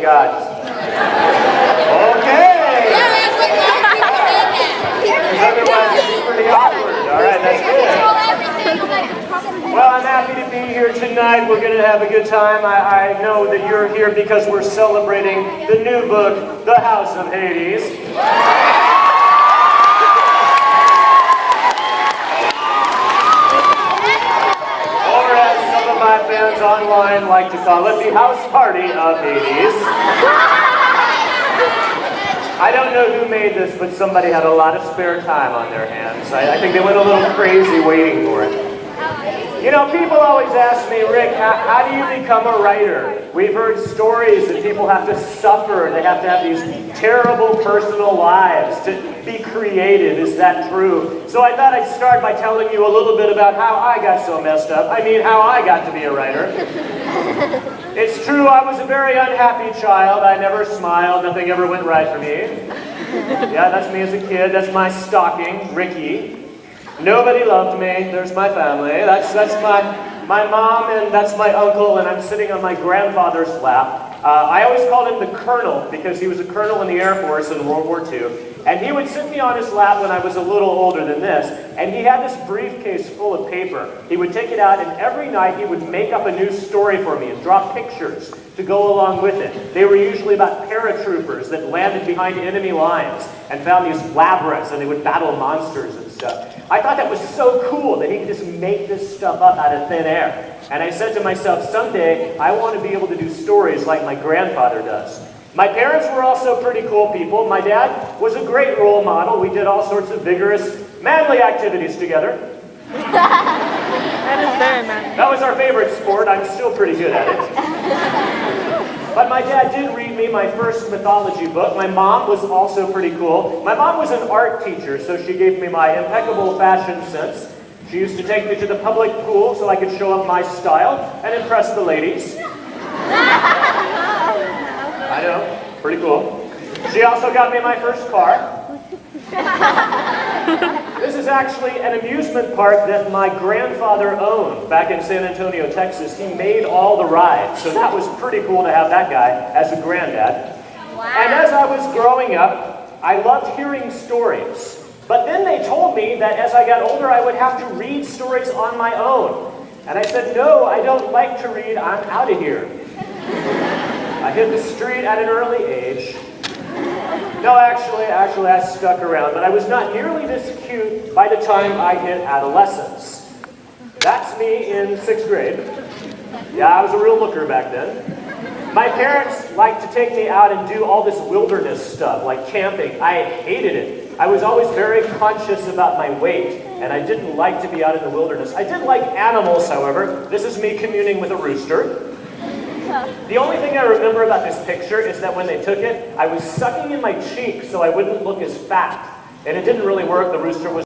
God. Okay. Otherwise, it's pretty awkward. All right, that's good. Well, I'm happy to be here tonight. We're going to have a good time. I know that you're here because we're celebrating the new book, The House of Hades. Or as some of my fans online like to call it, the House Party of Hades. I don't know who made this, but somebody had a lot of spare time on their hands. I think they went a little crazy waiting for it. You know, people always ask me, Rick, how do you become a writer? We've heard stories that people have to suffer. They have to have these terrible personal lives to be creative. Is that true? So I thought I'd start by telling you a little bit about how I got so messed up. I mean, how I got to be a writer. It's true, I was a very unhappy child. I never smiled. Nothing ever went right for me. Yeah, that's me as a kid. That's my stocking, Ricky. Nobody loved me. There's my family. That's my mom, and that's my uncle, and I'm sitting on my grandfather's lap. I always called him the Colonel because he was a colonel in the Air Force in World War II. And he would sit me on his lap when I was a little older than this, and he had this briefcase full of paper. He would take it out, and every night he would make up a new story for me and draw pictures to go along with it. They were usually about paratroopers that landed behind enemy lines and found these labyrinths, and they would battle monsters and stuff. I thought that was so cool that he could just make this stuff up out of thin air. And I said to myself, someday I want to be able to do stories like my grandfather does. My parents were also pretty cool people. My dad was a great role model. We did all sorts of vigorous, manly activities together. That is very manly. That was our favorite sport. I'm still pretty good at it. But my dad did read me my first mythology book. My mom was also pretty cool. My mom was an art teacher, so she gave me my impeccable fashion sense. She used to take me to the public pool so I could show off my style and impress the ladies. I know, pretty cool. She also got me my first car. This is actually an amusement park that my grandfather owned back in San Antonio, Texas. He made all the rides, so that was pretty cool to have that guy as a granddad. Wow. And as I was growing up, I loved hearing stories. But then they told me that as I got older, I would have to read stories on my own. And I said, no, I don't like to read. I'm out of here. I hit the street at an early age. No, actually, I stuck around, but I was not nearly this cute by the time I hit adolescence. That's me in 6th grade. Yeah, I was a real looker back then. My parents liked to take me out and do all this wilderness stuff, like camping. I hated it. I was always very conscious about my weight, and I didn't like to be out in the wilderness. I did like animals, however. This is me communing with a rooster. The only thing I remember about this picture is that when they took it, I was sucking in my cheek so I wouldn't look as fat. And it didn't really work. The rooster was